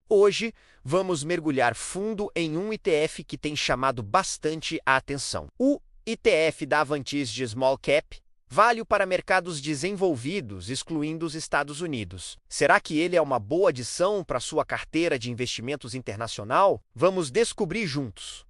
Hoje, vamos mergulhar fundo em um ETF que tem chamado bastante a atenção. O ETF da Avantis de Small Cap Value para mercados desenvolvidos, excluindo os Estados Unidos. Será que ele é uma boa adição para sua carteira de investimentos internacional? Vamos descobrir juntos.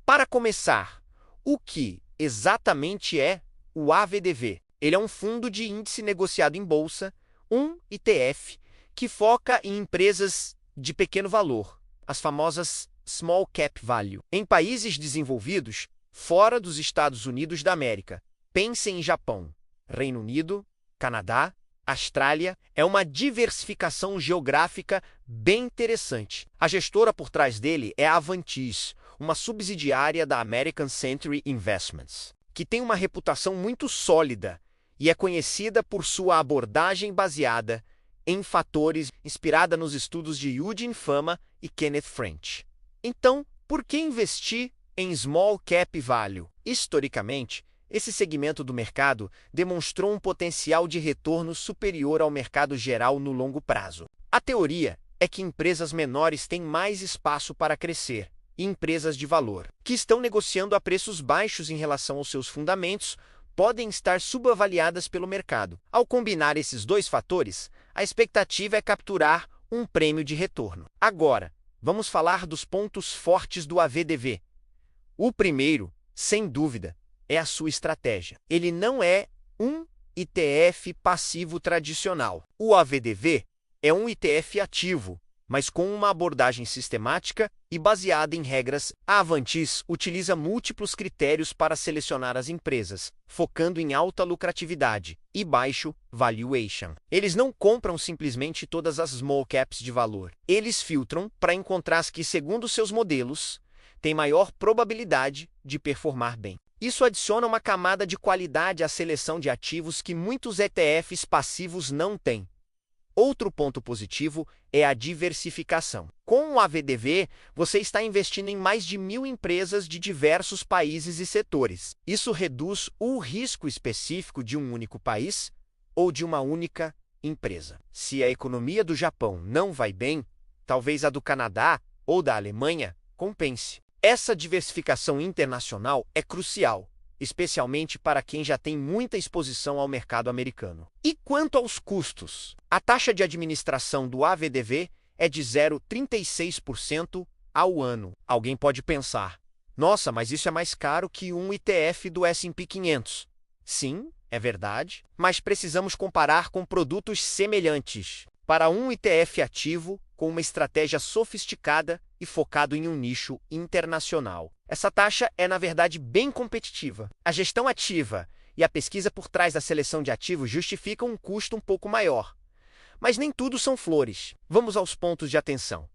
Para começar, o que exatamente é o AVDV? Ele é um fundo de índice negociado em bolsa, um ETF, que foca em empresas de pequeno valor, as famosas Small Cap Value. Em países desenvolvidos, fora dos Estados Unidos da América, pense em Japão, Reino Unido, Canadá, Austrália. É uma diversificação geográfica bem interessante. A gestora por trás dele é a Avantis, uma subsidiária da American Century Investments, que tem uma reputação muito sólida e é conhecida por sua abordagem baseada em fatores inspirada nos estudos de Eugene Fama e Kenneth French. Então, por que investir em Small Cap Value? Historicamente, esse segmento do mercado demonstrou um potencial de retorno superior ao mercado geral no longo prazo. A teoria é que empresas menores têm mais espaço para crescer, e empresas de valor, que estão negociando a preços baixos em relação aos seus fundamentos, podem estar subavaliadas pelo mercado. Ao combinar esses dois fatores, a expectativa é capturar um prêmio de retorno. Agora, vamos falar dos pontos fortes do AVDV. O primeiro, sem dúvida, é a sua estratégia. Ele não é um ETF passivo tradicional. O AVDV é um ETF ativo, mas com uma abordagem sistemática e baseada em regras. A Avantis utiliza múltiplos critérios para selecionar as empresas, focando em alta lucratividade e baixo valuation. Eles não compram simplesmente todas as small caps de valor. Eles filtram para encontrar as que, segundo seus modelos, têm maior probabilidade de performar bem. Isso adiciona uma camada de qualidade à seleção de ativos que muitos ETFs passivos não têm. Outro ponto positivo é a diversificação. Com o AVDV, você está investindo em mais de 1.000 empresas de diversos países e setores. Isso reduz o risco específico de um único país ou de uma única empresa. Se a economia do Japão não vai bem, talvez a do Canadá ou da Alemanha compense. Essa diversificação internacional é crucial, especialmente para quem já tem muita exposição ao mercado americano. E quanto aos custos? A taxa de administração do AVDV é de 0,36% ao ano. Alguém pode pensar, nossa, mas isso é mais caro que um ETF do S&P 500. Sim, é verdade, mas precisamos comparar com produtos semelhantes. Para um ETF ativo, com uma estratégia sofisticada e focado em um nicho internacional, essa taxa é, na verdade, bem competitiva. A gestão ativa e a pesquisa por trás da seleção de ativos justificam um custo um pouco maior. Mas nem tudo são flores. Vamos aos pontos de atenção.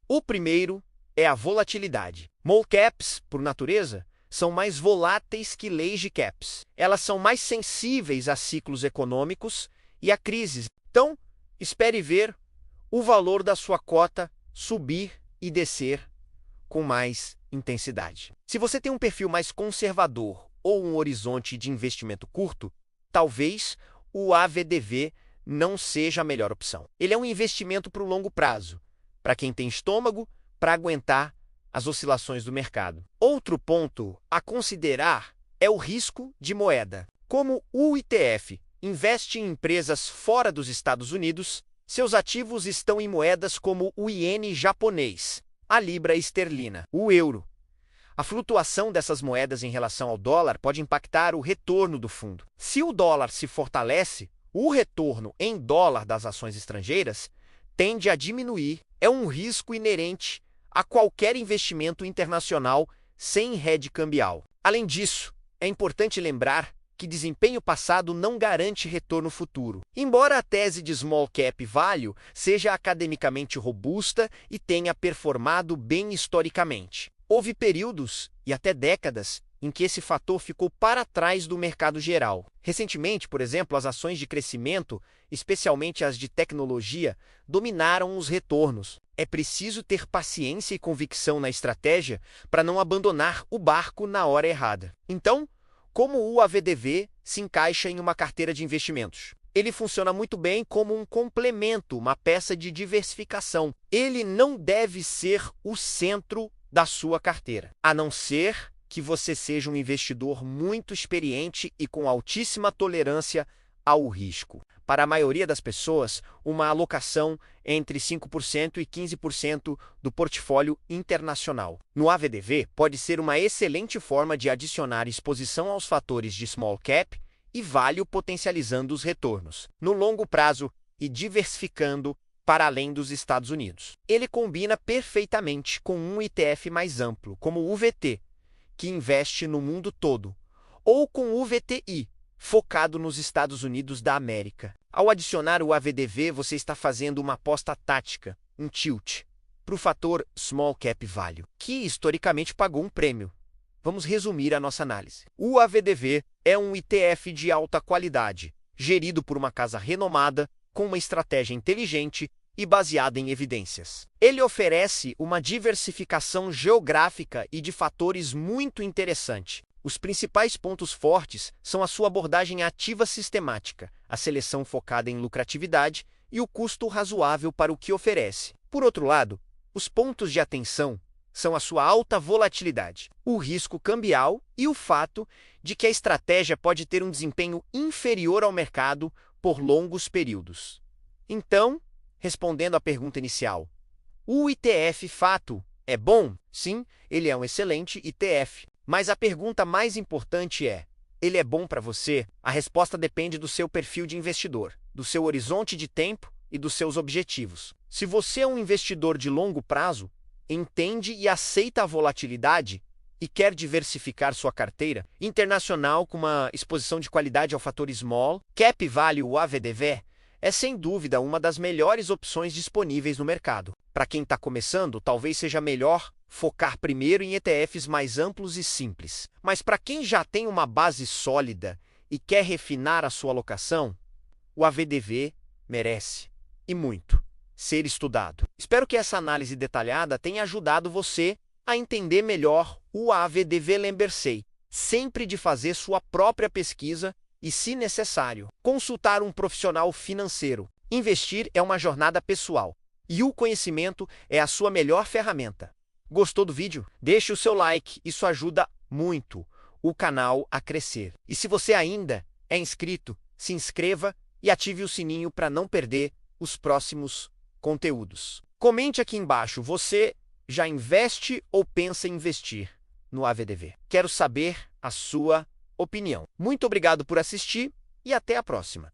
O primeiro é a volatilidade. Small caps, por natureza, são mais voláteis que large caps. Elas são mais sensíveis a ciclos econômicos e a crises. Então, espere ver o valor da sua cota subir e descer com mais intensidade. Se você tem um perfil mais conservador ou um horizonte de investimento curto, talvez o AVDV não seja a melhor opção. Ele é um investimento para o longo prazo, para quem tem estômago para aguentar as oscilações do mercado. Outro ponto a considerar é o risco de moeda. Como o ETF investe em empresas fora dos Estados Unidos, seus ativos estão em moedas como o iene japonês, a libra esterlina, o euro. A flutuação dessas moedas em relação ao dólar pode impactar o retorno do fundo. Se o dólar se fortalece, o retorno em dólar das ações estrangeiras tende a diminuir. É um risco inerente a qualquer investimento internacional sem hedge cambial. Além disso, é importante lembrar que desempenho passado não garante retorno futuro. Embora a tese de Small Cap Value seja academicamente robusta e tenha performado bem historicamente, houve períodos e até décadas em que esse fator ficou para trás do mercado geral. Recentemente, por exemplo, as ações de crescimento, especialmente as de tecnologia, dominaram os retornos. É preciso ter paciência e convicção na estratégia para não abandonar o barco na hora errada. Então, como o AVDV se encaixa em uma carteira de investimentos? Ele funciona muito bem como um complemento, uma peça de diversificação. Ele não deve ser o centro da sua carteira, a não ser que você seja um investidor muito experiente e com altíssima tolerância ao risco. Para a maioria das pessoas, uma alocação entre 5% e 15% do portfólio internacional no AVDV pode ser uma excelente forma de adicionar exposição aos fatores de small cap e value, potencializando os retornos no longo prazo e diversificando para além dos Estados Unidos. Ele combina perfeitamente com um ETF mais amplo, como o VT, que investe no mundo todo, ou com o VTI, focado nos Estados Unidos da América. Ao adicionar o AVDV, você está fazendo uma aposta tática, um tilt, para o fator Small Cap Value, que historicamente pagou um prêmio. Vamos resumir a nossa análise. O AVDV é um ETF de alta qualidade, gerido por uma casa renomada, com uma estratégia inteligente e baseada em evidências. Ele oferece uma diversificação geográfica e de fatores muito interessante. Os principais pontos fortes são a sua abordagem ativa sistemática, a seleção focada em lucratividade e o custo razoável para o que oferece. Por outro lado, os pontos de atenção são a sua alta volatilidade, o risco cambial e o fato de que a estratégia pode ter um desempenho inferior ao mercado por longos períodos. Então, respondendo à pergunta inicial, o ETF Fato é bom? Sim, ele é um excelente ETF. Mas a pergunta mais importante é: ele é bom para você? A resposta depende do seu perfil de investidor, do seu horizonte de tempo e dos seus objetivos. Se você é um investidor de longo prazo, entende e aceita a volatilidade e quer diversificar sua carteira internacional com uma exposição de qualidade ao fator Small Cap Value, o AVDV, é sem dúvida uma das melhores opções disponíveis no mercado. Para quem está começando, talvez seja melhor focar primeiro em ETFs mais amplos e simples. Mas para quem já tem uma base sólida e quer refinar a sua alocação, o AVDV merece, e muito, ser estudado. Espero que essa análise detalhada tenha ajudado você a entender melhor o AVDV. Lembre-se sempre de fazer sua própria pesquisa e, se necessário, consultar um profissional financeiro. Investir é uma jornada pessoal e o conhecimento é a sua melhor ferramenta. Gostou do vídeo? Deixe o seu like, isso ajuda muito o canal a crescer. E se você ainda é inscrito, se inscreva e ative o sininho para não perder os próximos conteúdos. Comente aqui embaixo, você já investe ou pensa em investir no AVDV? Quero saber a sua opinião. Muito obrigado por assistir e até a próxima.